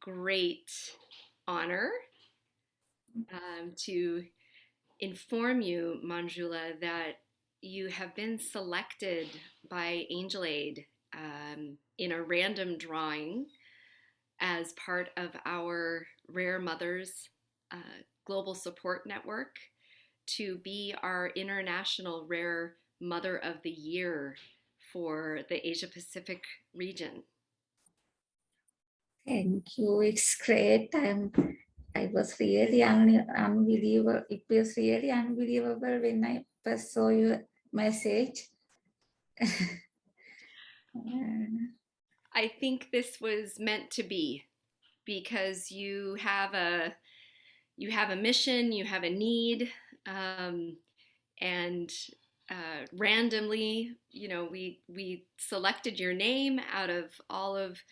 great honor to inform you, Manjula, that you have been selected by Angel Aid in a random drawing as part of our Rare Mothers Global Support Network to be our International Rare Mother of the Year for the Asia Pacific region. Thank you. It's great. I was really unbelievable. It was really unbelievable when I first saw your message. I think this was meant to be because you have a mission, you have a need, and randomly, we selected your name out of all of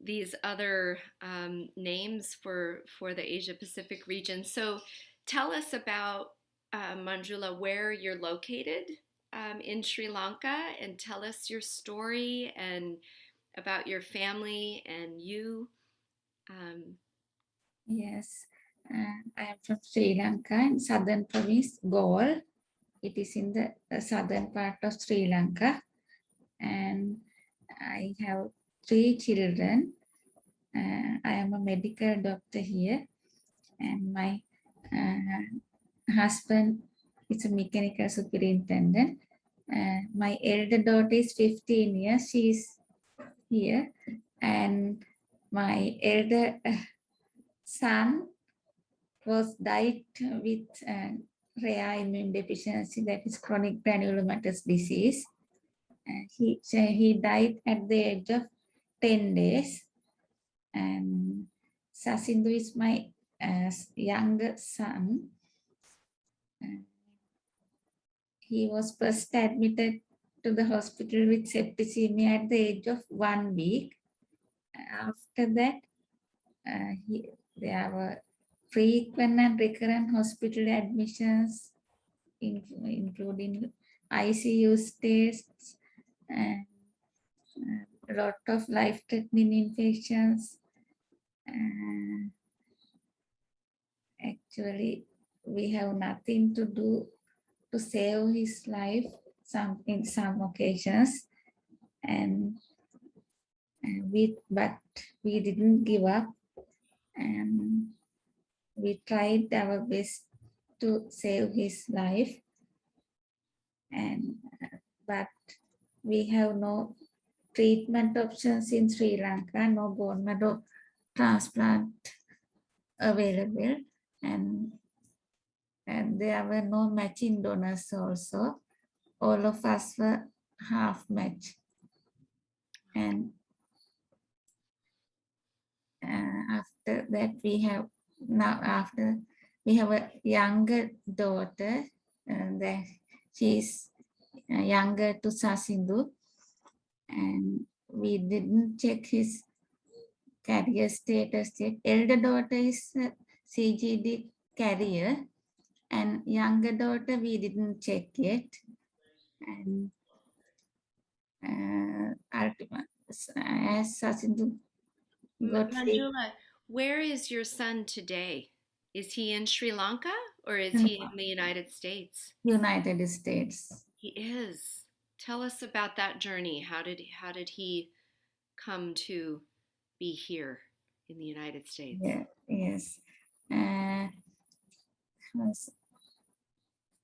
these other names for the Asia Pacific region. So tell us about Manjula, where you're located in Sri Lanka, and tell us your story and about your family and you. Yes, I am from Sri Lanka in southern province, Galle. It is in the southern part of Sri Lanka, and I have 3 children. I am a medical doctor here, and my husband is a mechanical superintendent. My elder daughter is 15 years. She is here, and my elder son was died with rare immune deficiency, that is chronic granulomatous disease. He died at the age of 10 days. And Sasindu is my younger son. He was first admitted to the hospital with septicemia at the age of 1 week. After that, there were frequent and recurrent hospital admissions, including ICU stays, and a lot of life-threatening infections. Actually, we have nothing to do to save his life in some occasions, but we didn't give up, and we tried our best to save his life, but we have no treatment options in Sri Lanka, no bone marrow transplant available, and there were no matching donors also. All of us were half match. And after that, we have a younger daughter, and she's younger to Sasindu, and we didn't check his carrier status yet. Elder daughter is a CGD carrier, and younger daughter we didn't check yet. And as Sasindu got Manjula, where is your son today? Is he in Sri Lanka or is he in the United States? United States. He is. Tell us about that journey. How did he come to be here in the United States? Yeah, yes.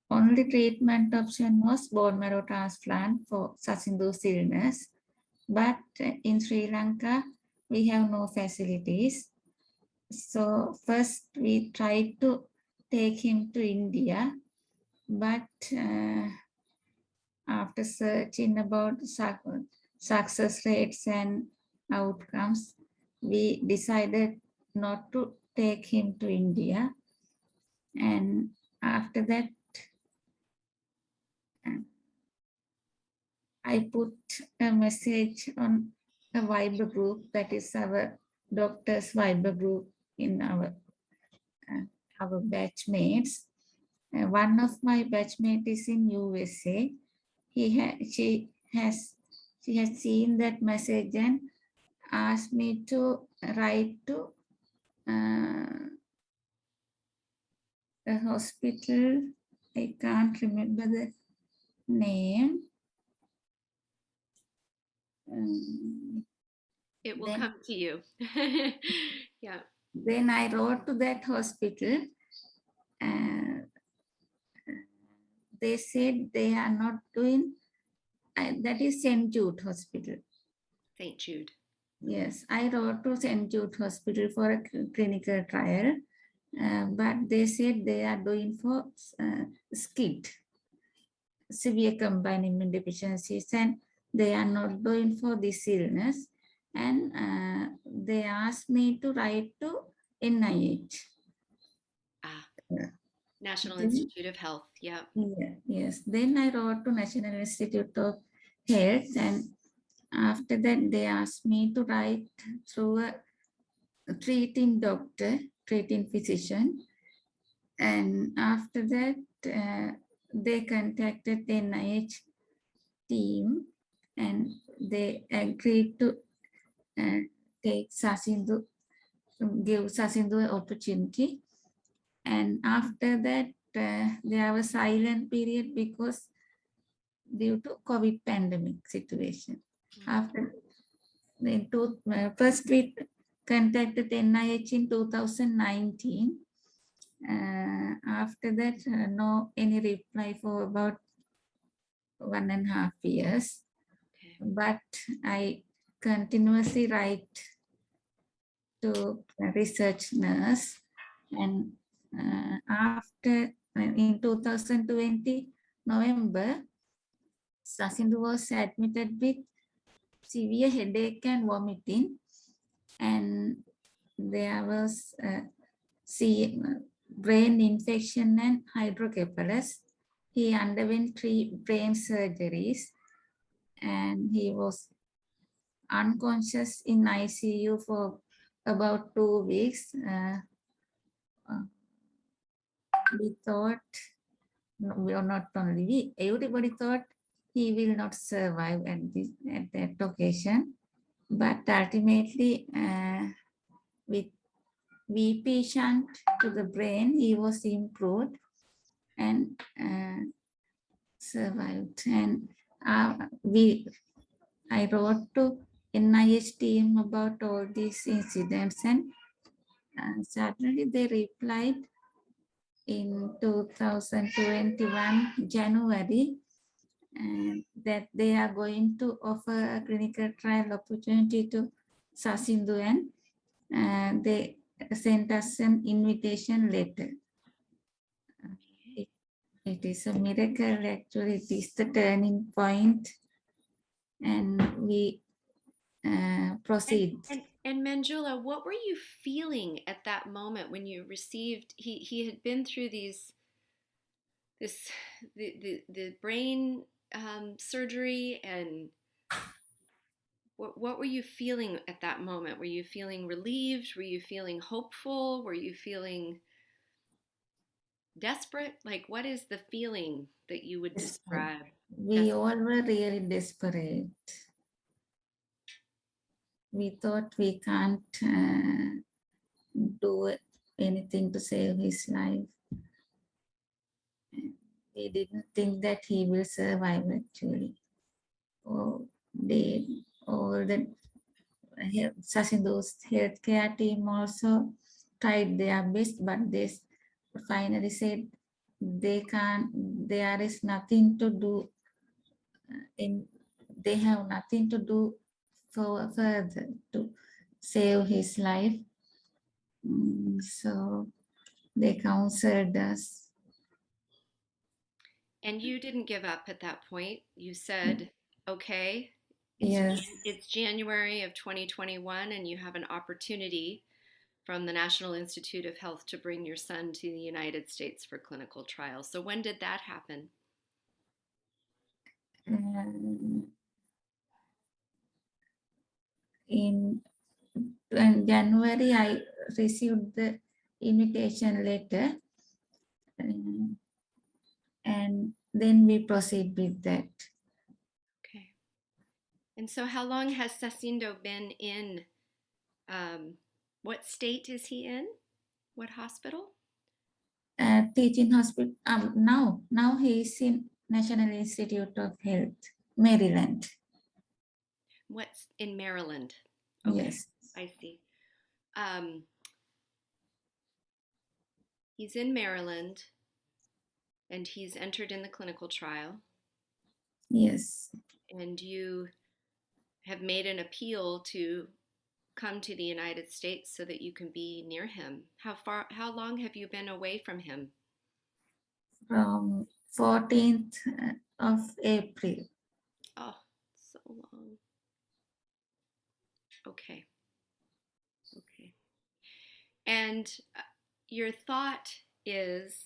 Only treatment option was bone marrow transplant for Sasindu's illness. But in Sri Lanka, we have no facilities. So first we tried to take him to India, but after searching about success rates and outcomes, we decided not to take him to India. And after that, I put a message on a Viber group, that is our doctor's Viber group in our batchmates. One of my batchmates is in USA. She has seen that message and asked me to write to the hospital, I can't remember the name. It will Then come to you. Yeah. Then I wrote to that hospital. Uh, they said they are not doing, that is St. Jude Hospital. St. Jude. Yes, I wrote to St. Jude Hospital for a clinical trial, but they said they are doing for SCID, severe combined immune deficiencies, and they are not doing for this illness. And they asked me to write to NIH. Ah, Yeah. National Then, Institute of Health. Yeah. yes. Then I wrote to National Institute of Health, and after that they asked me to write through a treating doctor, treating physician, and after that they contacted the NIH team, and they agreed to uh, take Sasindu, give Sasindu an opportunity. And after that, there was silent period because due to COVID pandemic situation. After first we contacted NIH in 2019. After that, no any reply for about 1.5 years. Okay. But I continuously write to research nurse, and after in 2020 November, Sasindu was admitted with severe headache and vomiting, and there was brain infection and hydrocephalus. He underwent 3 brain surgeries, and he was unconscious in ICU for about 2 weeks. We thought, we are not only we, everybody thought he will not survive at that occasion. But ultimately, with VP shunt to the brain, he was improved and survived. And I wrote to NIH team about all these incidents, and suddenly they replied in 2021 January that they are going to offer a clinical trial opportunity to Sasindu, and they sent us an invitation letter. It is a miracle, actually. It is the turning point, and we proceed. And Manjula, what were you feeling at that moment when you received? He had been through the brain surgery, and what were you feeling at that moment? Were you feeling relieved? Were you feeling hopeful? Were you feeling desperate? Like, what is the feeling that you would describe? We all were really desperate. We thought we can't do anything to save his life. We didn't think that he will survive, actually. Oh, all the Sasindu's healthcare team also tried their best, but they finally said they can't, there is nothing to do, they have nothing to do for further to save his life. So they counseled us. And you didn't give up at that point. You said, okay, Yes, it's January of 2021, and you have an opportunity from the National Institute of Health to bring your son to the United States for clinical trials. So when did that happen? in January, I received the invitation letter, and then we proceed with that. Okay. And so how long has Sacindo been in um, What state is he in? What hospital? Teaching hospital. Now he is in National Institute of Health, Maryland. What's in Maryland? Okay, Yes, I see. Um, he's in Maryland and he's entered in the clinical trial, yes, and you have made an appeal to come to the United States so that you can be near him. How long have you been away from him? from 14th of April. Oh, so long. Okay, okay. And your thought is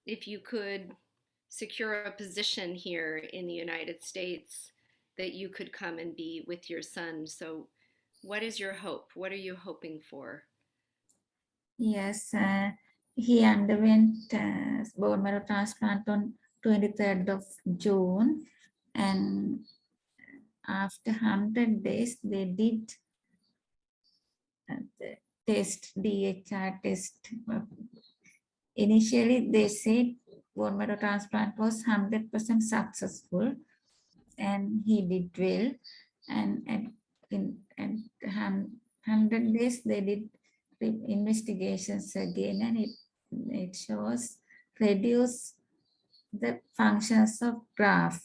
if you could secure a position here in the United States, that you could come and be with your son. So, what is your hope? What are you hoping for? Yes, he underwent bone marrow transplant on 23rd of June, and after 100 days, they did the test, DHR test. Initially, they said bone marrow transplant was 100% successful, and he did well. And in 100 days, they did investigations again, and it shows reduce the functions of graft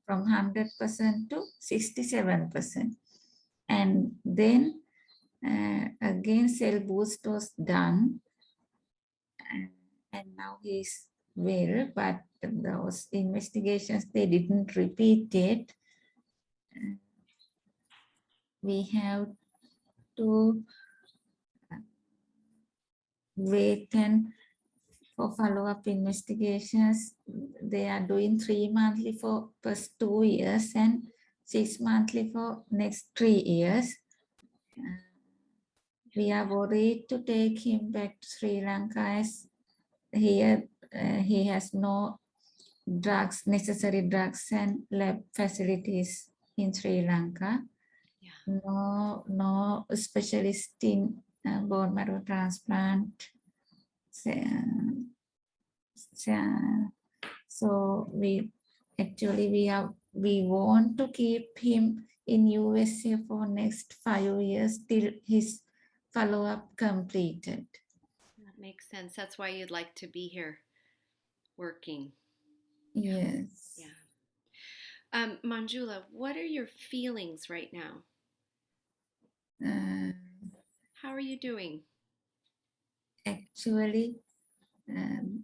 from 100% to 67%. And then again, cell boost was done, and, and now he's well, but those investigations, they didn't repeat it. We have to wait and for follow-up investigations. They are doing 3 monthly for first 2 years and 6 monthly for next 3 years. We are worried to take him back to Sri Lanka as here he has no drugs, necessary drugs and lab facilities in Sri Lanka. Yeah. No specialist in bone marrow transplant. So we want to keep him in USA for next 5 years till his follow-up completed. That makes sense. That's why you'd like to be here working. Yeah, Yes. yeah. Manjula, what are your feelings right now? Uh, How are you doing? Actually, um,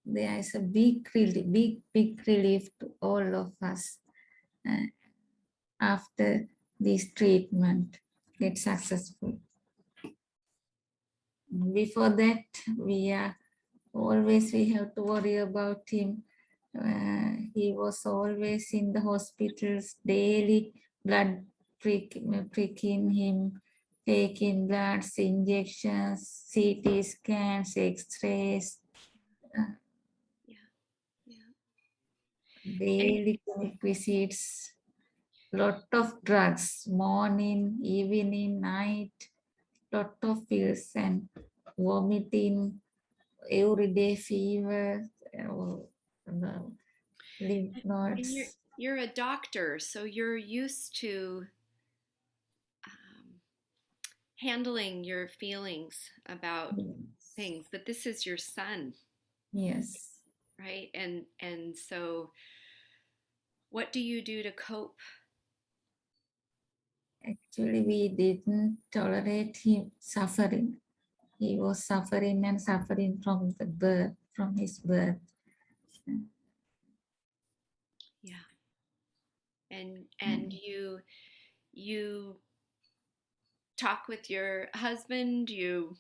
there is a big relief to all of us uh, after this treatment gets successful. Before that, we have to worry about him. He was always in the hospitals, daily blood pricking him, taking bloods, injections, CT scans, X-rays, uh, Yeah, yeah. And daily clinic visits, lot of drugs, morning, evening, night, lot of pills and vomiting, everyday fever, lymph and you're nodes. you're a doctor, so you're used to um, handling your feelings about Yes. things, but this is your son, Yes. right? And so what do you do to cope? Actually, we didn't tolerate him suffering. He was suffering and suffering from the birth, from his birth. Yeah. And you talk with your husband, you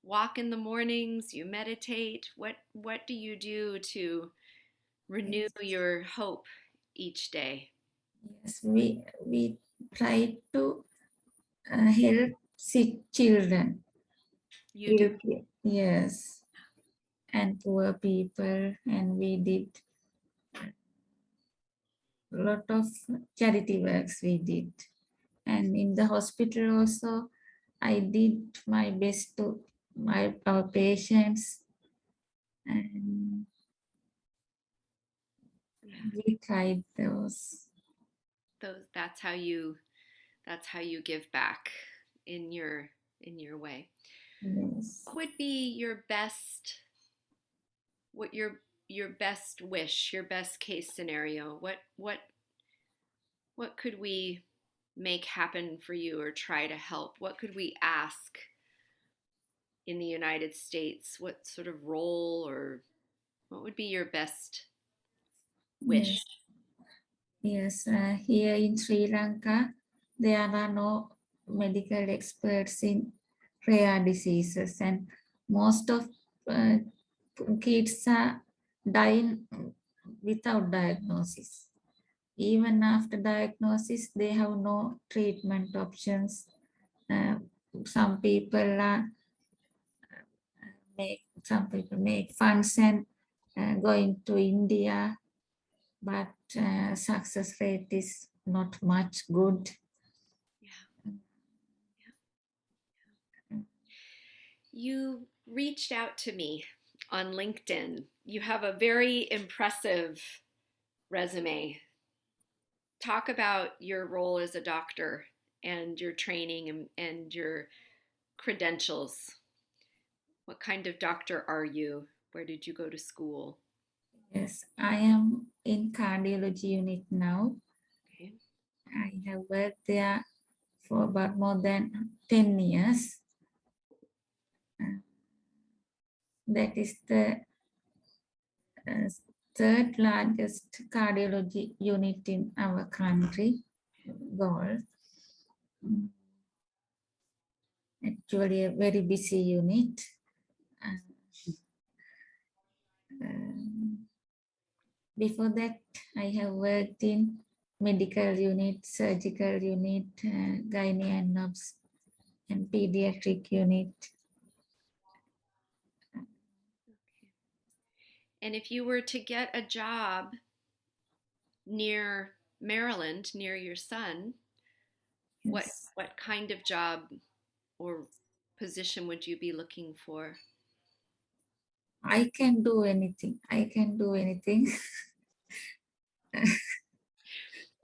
walk in the mornings, you meditate. What do you do to renew Yes, your hope each day? yes. We try to help sick children. You do. Yes, and poor people, and we did a lot of charity works we did. And in the hospital also, I did my best to our patients, and Yeah. we tried those. Those that's how you give back in your way. Yes. What would be your best what your best wish, your best case scenario? What could we make happen for you or try to help? What could we ask in the United States? What sort of role or what would be your best wish? Yes. Yes. Here in Sri Lanka, there are no medical experts in rare diseases, and most of uh, kids are dying without diagnosis. Even after diagnosis, they have no treatment options. Uh, some people make funds and going to India, but success rate is not much good. Yeah. You reached out to me on LinkedIn. You have a very impressive resume. Talk about your role as a doctor and your training and your credentials. What kind of doctor are you? Where did you go to school? Yes, I am in cardiology unit now. Okay. I have worked there for about more than 10 years. Uh, that is the uh, third largest cardiology unit in our country, Goal. Mm, Actually, a very busy unit. Uh, um, Before that, I have worked in medical unit, surgical unit, gynae and obs, and pediatric unit. And if you were to get a job near Maryland, near your son, what Yes, what kind of job or position would you be looking for? I can do anything. I can do anything.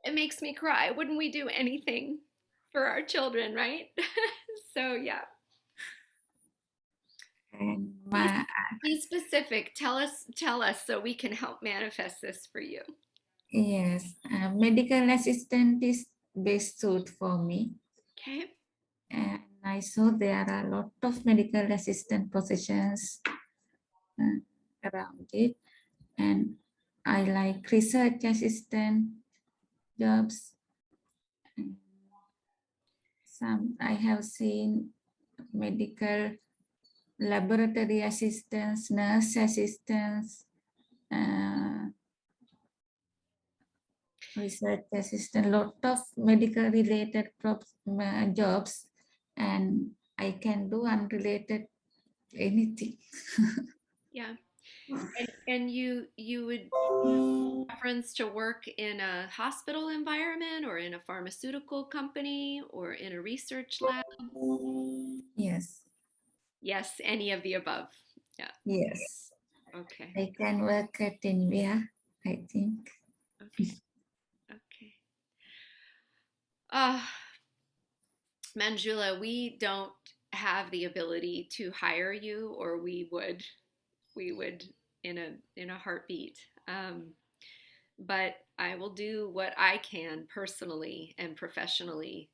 It makes me cry. Wouldn't we do anything for our children, right? So yeah. And Be, my, be specific. Tell us so we can help manifest this for you. yes, medical assistant is best suit for me. Okay? And I saw there are a lot of medical assistant positions uh, around it. And I like research assistant jobs. And some I have seen medical laboratory assistants, nurse assistants, uh, research assistant, lot of medical related jobs, and I can do unrelated anything. Yeah. And you would preference to work in a hospital environment or in a pharmaceutical company or in a research lab? Yes, Yes, any of the above. Yeah. yes. Okay. I can work at anywhere, I think. Okay. Okay. Uh, Manjula, we don't have the ability to hire you, or we would in a heartbeat. But I will do what I can personally and professionally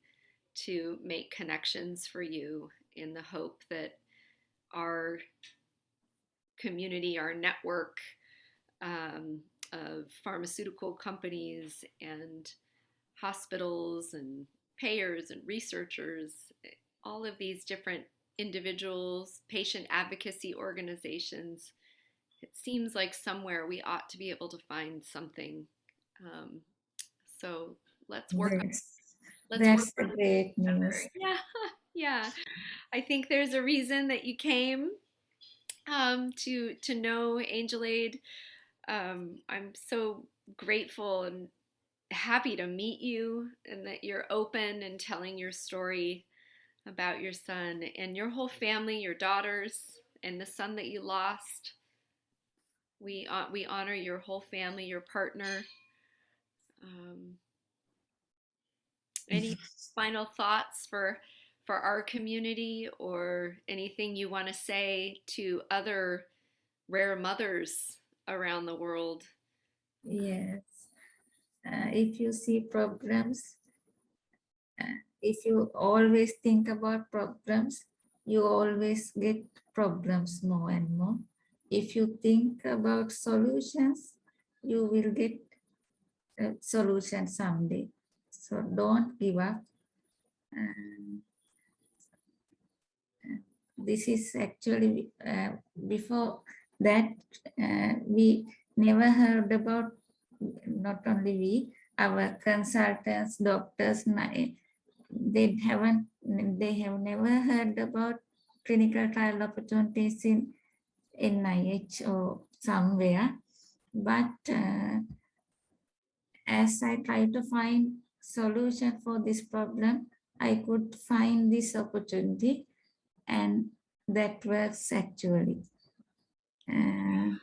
to make connections for you in the hope that our community, our network um, of pharmaceutical companies and hospitals and payers and researchers, all of these different individuals, patient advocacy organizations, it seems like somewhere we ought to be able to find something. Um, so let's work on That's, let's work that's the on this great news. together. Yeah, yeah. I think there's a reason that you came to know Angel Aid. I'm so grateful and happy to meet you and that you're open and telling your story. about your son and your whole family, your daughters, and the son that you lost. We honor your whole family, your partner. Um, any final thoughts for our community or anything you want to say to other rare mothers around the world? Yes. If you see problems, if you always think about problems, you always get problems more and more. If you think about solutions, you will get a solution someday. So don't give up. And this is actually before that we never heard about, not only we, our consultants, doctors, they have never heard about clinical trial opportunities in NIH or somewhere. But as I try to find solution for this problem, I could find this opportunity, and that works actually. Uh,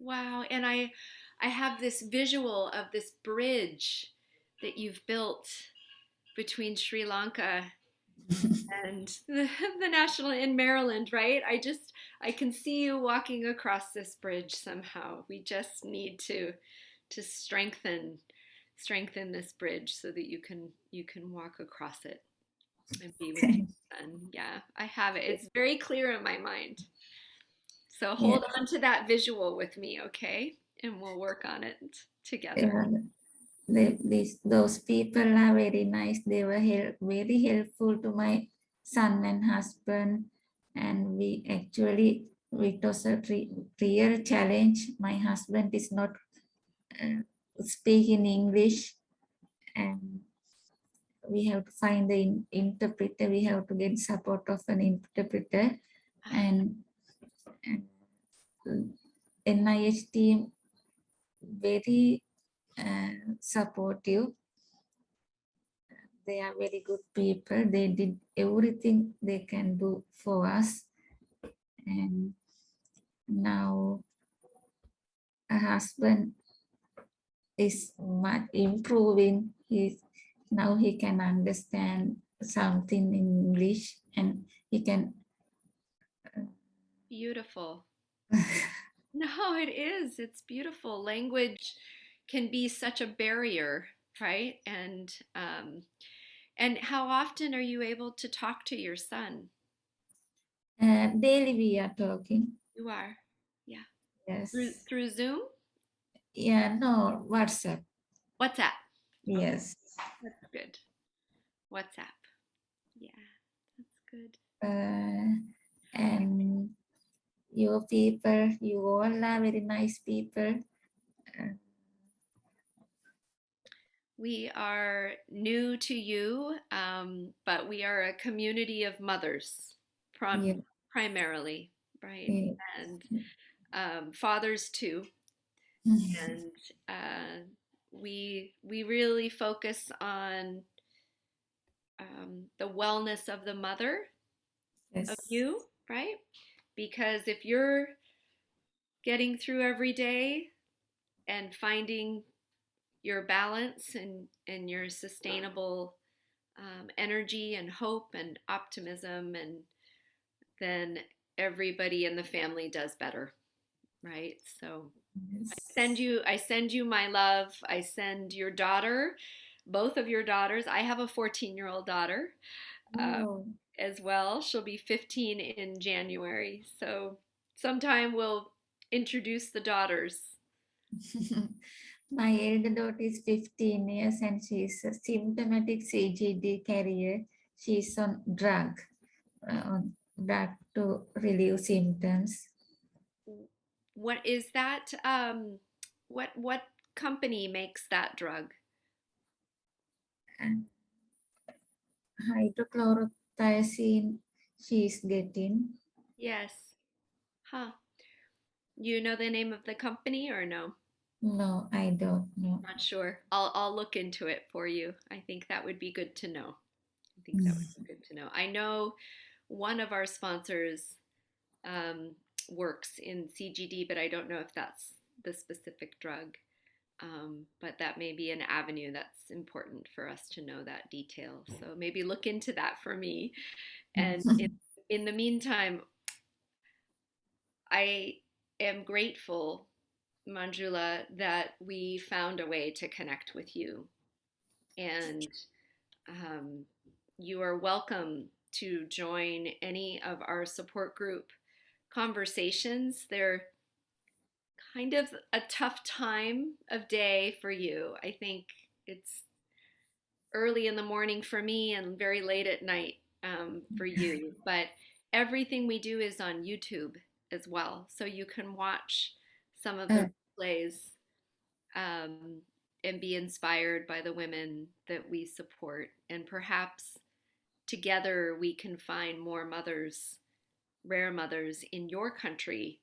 Wow, and I have this visual of this bridge that you've built between Sri Lanka and the national in Maryland, right? I can see you walking across this bridge somehow. We just need to strengthen this bridge so that you can walk across it and be with your son. Yeah, I have it. It's very clear in my mind. So yeah, hold on to that visual with me, okay? And we'll work on it together. yeah. Those people are very nice. They were very helpful to my son and husband, and we actually, it was a real challenge. My husband is not uh, speaking English, and we have to find the interpreter. We have to get support of an interpreter, and, and NIH team very supportive. They are very good people. They did everything they can do for us. And now a husband is much improving. Now he can understand something in English, and he can. Beautiful. No, it is. It's beautiful. Language can be such a barrier, right? And how often are you able to talk to your son? Daily we are talking. You are. Yeah. Yes. Through Zoom? Yeah. No, WhatsApp. WhatsApp. Okay, Yes. that's good. WhatsApp. Yeah, that's good. And your people, you all are very nice people. Uh, We are new to you, but we are a community of mothers, yeah. primarily, right? Yeah. And fathers too. And we really focus on the wellness of the mother of Yes. you, right? Because if you're getting through every day and finding your balance and your sustainable energy and hope and optimism, and then everybody in the family does better, right? So Yes. I send you my love. I send your daughter, both of your daughters. I have a 14-year-old daughter uh, Oh. as well. She'll be 15 in January. So sometime we'll introduce the daughters. My elder daughter is 15 years and she is a symptomatic CGD carrier. She's on drug to relieve symptoms. What is that? What company makes that drug? And hydrochlorothiazine she's getting. Yes. Huh. You know the name of the company or no? No, I don't know. Not sure. I'll look into it for you. I think that would be good to know. I think that would be good to know. I know one of our sponsors um, works in CGD, but I don't know if that's the specific drug. But that may be an avenue that's important for us to know that detail. So maybe look into that for me. And in the meantime, I am grateful, Manjula, that we found a way to connect with you. And um, you are welcome to join any of our support group conversations. They're kind of a tough time of day for you. I think it's early in the morning for me and very late at night for you. But everything we do is on YouTube as well. So you can watch some of the replays um, and be inspired by the women that we support. And perhaps together we can find more mothers, rare mothers in your country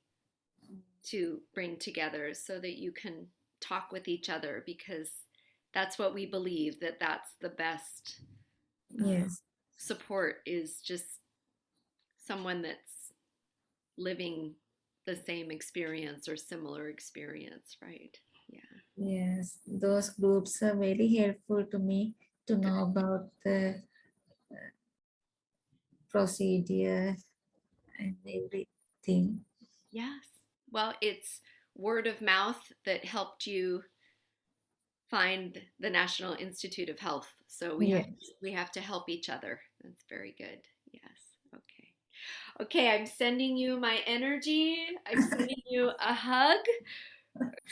to bring together so that you can talk with each other because that's what we believe that that's the best Yes, support is just someone that's living the same experience or similar experience, right? Yeah. yes. Those groups are very helpful to me to Good. know about the procedure and everything. Yes. Well, it's word of mouth that helped you find the National Institute of Health. So Yes. we have to help each other. That's very good. Yes. Okay. Okay, I'm sending you my energy. I'm sending you a hug.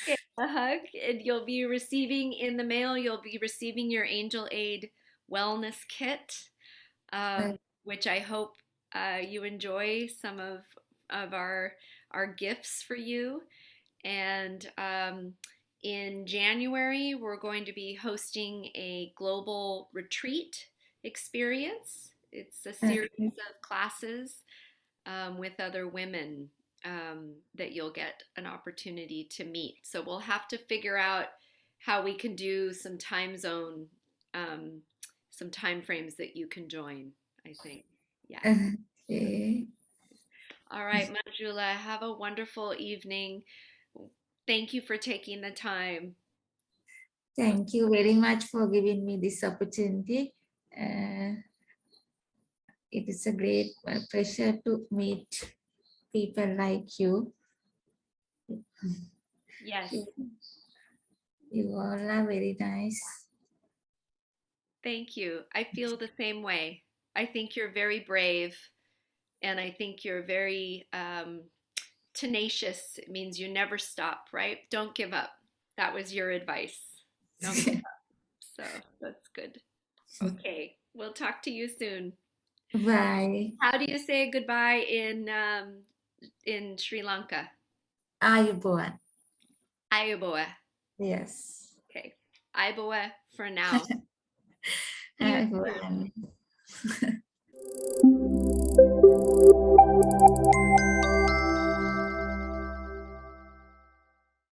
Okay, a hug, and you'll be receiving in the mail, you'll be receiving your Angel Aid Wellness Kit, Uh, which I hope you enjoy some of our gifts for you. And in January, we're going to be hosting a global retreat experience. It's a series okay. of classes with other women that you'll get an opportunity to meet. So we'll have to figure out how we can do um, some time frames that you can join, I think. Yeah. Okay. All right, Manjula, have a wonderful evening. Thank you for taking the time. Thank you very much for giving me this opportunity. Uh, it is a great pleasure to meet people like you. Yes, You, you all are very nice. thank you. I feel the same way. I think you're very brave, and I think you're very tenacious. It means you never stop, right? Don't give up. That was your advice. Don't give up. So that's good. Okay, we'll talk to you soon. Bye. How do you say goodbye in Sri Lanka? Ayubowan. Ayaboa. Yes. Okay, Ayaboa for now. See you soon. Ayubowan.